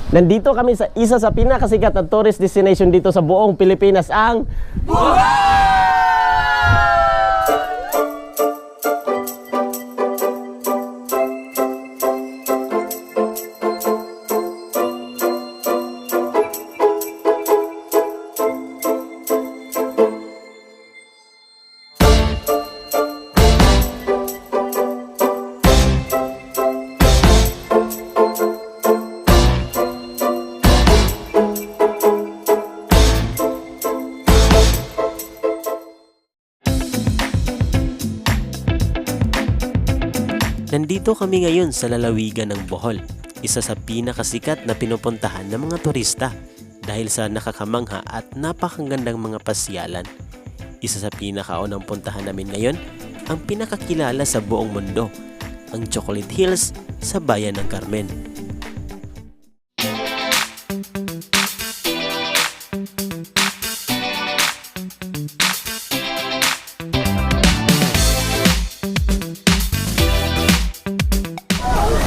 Nandito kami sa isa sa pinakasikat na tourist destination dito sa buong Pilipinas, ang Nandito kami ngayon sa lalawigan ng Bohol, isa sa pinakasikat na pinupuntahan ng mga turista dahil sa nakakamangha at napakagandang mga pasyalan. Isa sa pinakaunang puntahan namin ngayon, ang pinakakilala sa buong mundo, ang Chocolate Hills sa bayan ng Carmen.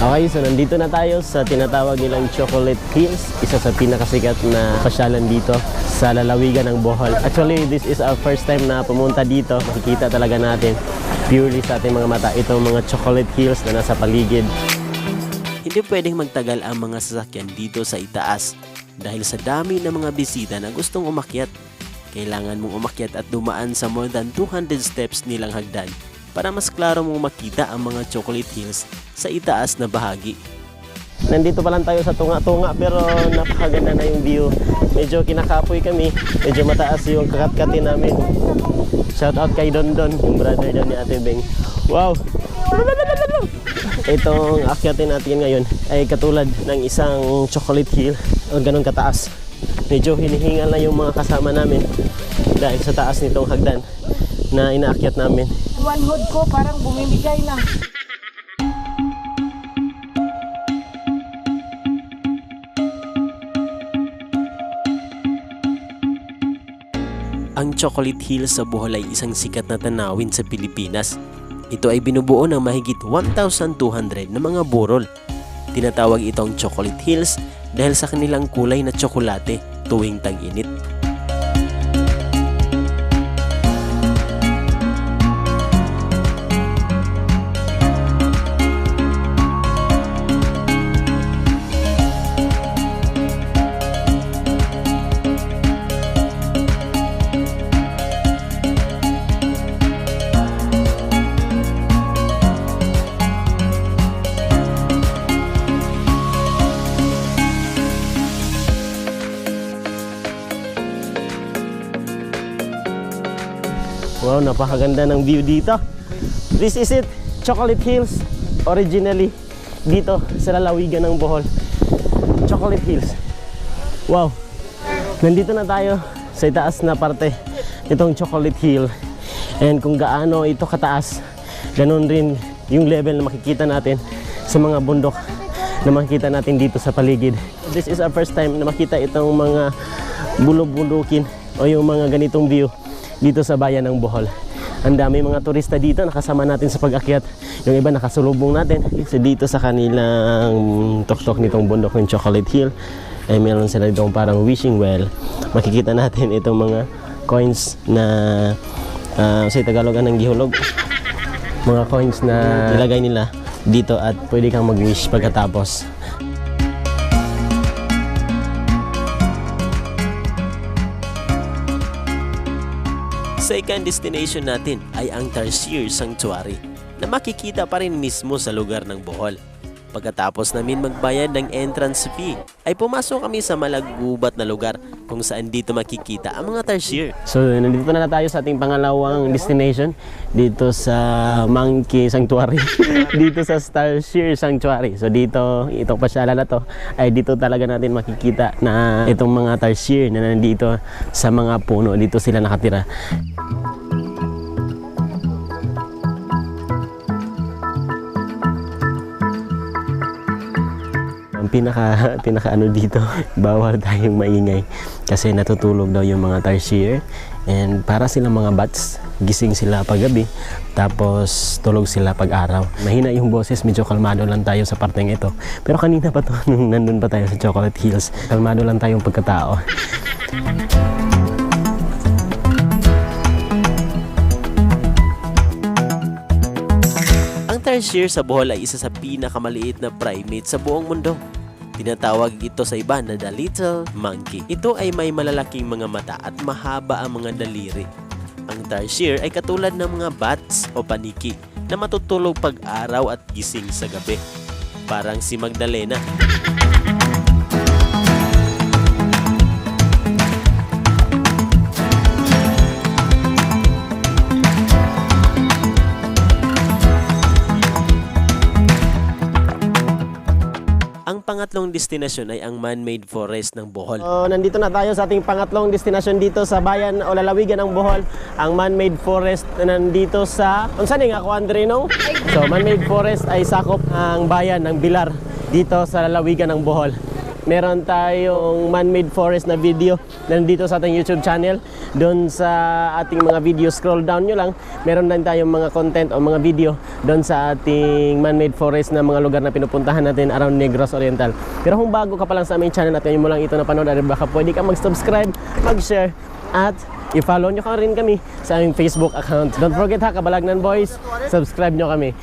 Okay, so nandito na tayo sa tinatawag nilang Chocolate Hills, isa sa pinakasikat na pasyalan dito sa lalawigan ng Bohol. Actually, this is our first time na pumunta dito. Makikita talaga natin purely sa ating mga mata itong mga Chocolate Hills na nasa paligid. Hindi pwedeng magtagal ang mga sasakyan dito sa itaas dahil sa dami ng mga bisita na gustong umakyat. Kailangan mong umakyat at dumaan sa more than 200 steps nilang hagdan para mas klaro mong makita ang mga Chocolate Hills sa itaas na bahagi. Nandito pa lang tayo sa tunga-tunga pero napakaganda na yung view. Medyo kinakapoy kami, medyo mataas yung kakat-katin namin. Shout out kay Dondon, yung brother daw ni Ate Beng. Wow! Itong akyatin natin ngayon ay katulad ng isang chocolate hill o ganun kataas. Medyo hinihingal na yung mga kasama namin dahil sa taas nitong hagdan na inaakyat namin. One hood ko parang bumibigay na. Ang Chocolate Hills sa Bohol ay isang sikat na tanawin sa Pilipinas. Ito ay binubuo ng mahigit 1,200 na mga burol. Tinatawag itong Chocolate Hills dahil sa kanilang kulay na tsokolate tuwing tag-init. Wow, napakaganda ng view dito. This is it, Chocolate Hills, originally dito sa lalawigan ng Bohol. Chocolate Hills. Wow, nandito na tayo sa itaas na parte itong Chocolate Hill. And kung gaano ito kataas, ganun rin yung level na makikita natin sa mga bundok na makikita natin dito sa paligid. This is our first time na makita itong mga bulok-bulukin o yung mga ganitong view dito sa bayan ng Bohol. Ang dami mga turista dito nakasama natin sa pag-akyat. Yung iba nakasulubong natin. So dito sa kanilang tuktok nitong bundok ng Chocolate Hill ay meron sila ditong parang wishing well. Makikita natin itong mga coins na sa Tagalog ng gihulog. Mga coins na ilagay nila dito at pwede kang mag-wish pagkatapos. Second destination natin ay ang Tarsier Sanctuary na makikita pa rin mismo sa lugar ng Bohol. Pagkatapos namin magbayad ng entrance fee, ay pumasok kami sa malagubat na lugar kung saan dito makikita ang mga tarsier. So nandito na tayo sa ating pangalawang destination dito sa Monkey Sanctuary. Dito sa Tarsier Sanctuary. So dito, itong pasyalan na to ay dito talaga natin makikita na itong mga tarsier na nandito sa mga puno. Dito sila nakatira. pinaka ano dito, bawal tayong maingay kasi natutulog daw yung mga tarsier, and para silang mga bats, gising sila pag gabi tapos tulog sila pag araw. Mahina yung boses, medyo kalmado lang tayo sa parteng ito. Pero kanina pa to, nung nandun pa tayo sa Chocolate Hills, kalmado lang tayong pagkatao. Ang tarsier sa Bohol ay isa sa pinakamaliit na primate sa buong mundo. Tinatawag ito sa iba na the little monkey. Ito ay may malalaking mga mata at mahaba ang mga daliri. Ang tarsier ay katulad ng mga bats o paniki na matutulog pag-araw at gising sa gabi. Parang si Magdalena. Ang pangatlong destinasyon ay ang man-made forest ng Bohol. So, nandito na tayo sa ating pangatlong destinasyon dito sa bayan o lalawigan ng Bohol, ang man-made forest na nandito sa... Ang saan nga ako, Andre, no? So, man-made forest ay sakop ang bayan ng Bilar dito sa lalawigan ng Bohol. Meron tayong man-made forest na video nandito sa ating YouTube channel. Doon sa ating mga video, scroll down nyo lang. Meron din tayong mga content o mga video doon sa ating man-made forest na mga lugar na pinupuntahan natin around Negros Oriental. Pero kung bago ka pa lang sa aming channel at ngayon mo lang ito napanood, baka pwede ka mag-subscribe, mag-share, at i-follow nyo ka rin kami sa aming Facebook account. Don't forget ha, Kabalagnan Boys, subscribe nyo kami.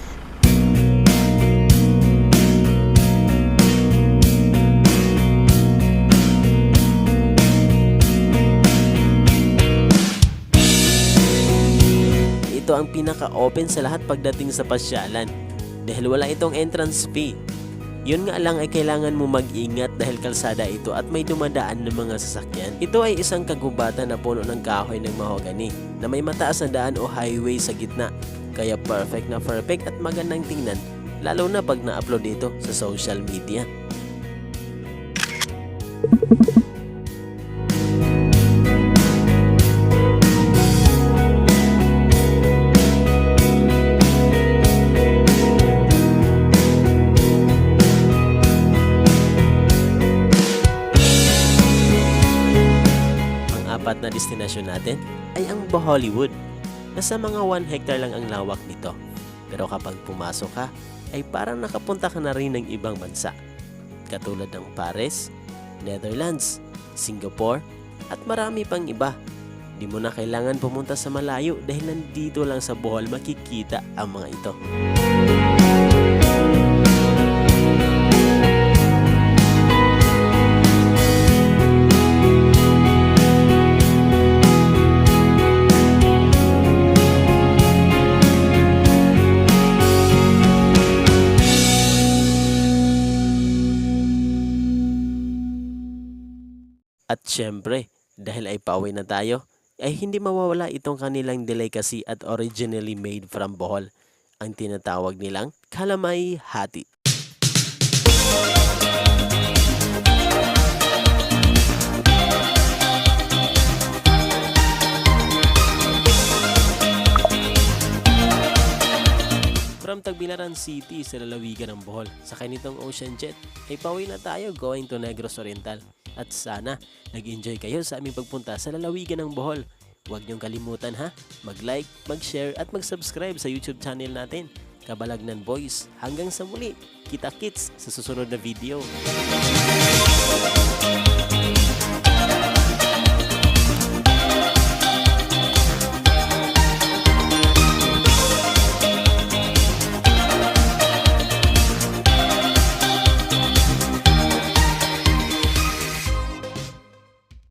Ito ang pinaka-open sa lahat pagdating sa pasyalan dahil wala itong entrance fee. Yun nga lang ay kailangan mo mag-ingat dahil kalsada ito at may dumadaan ng mga sasakyan. Ito ay isang kagubatan na puno ng kahoy ng mahogany na may mataas na daan o highway sa gitna. Kaya perfect at magandang tingnan lalo na pag na-upload dito sa social media. Apat na destinasyon natin ay ang Bohollywood. Nasa mga 1 hectare lang ang lawak nito. Pero kapag pumasok ka, ay parang nakapunta ka na rin ng ibang bansa. Katulad ng Paris, Netherlands, Singapore, at marami pang iba. Di mo na kailangan pumunta sa malayo dahil nandito lang sa Bohol makikita ang mga ito. At syempre, dahil ay pauwi na tayo, ay hindi mawawala itong kanilang delicacy at originally made from Bohol, ang tinatawag nilang Kalamay Hati. From Tagbilaran City sa lalawigan ng Bohol, sakay nitong Ocean Jet, ay pauwi na tayo going to Negros Oriental. At sana, nag-enjoy kayo sa aming pagpunta sa lalawigan ng Bohol. Huwag niyong kalimutan ha, mag-like, mag-share at mag-subscribe sa YouTube channel natin, Kabalagnan Boys. Hanggang sa muli, kita-kits sa susunod na video.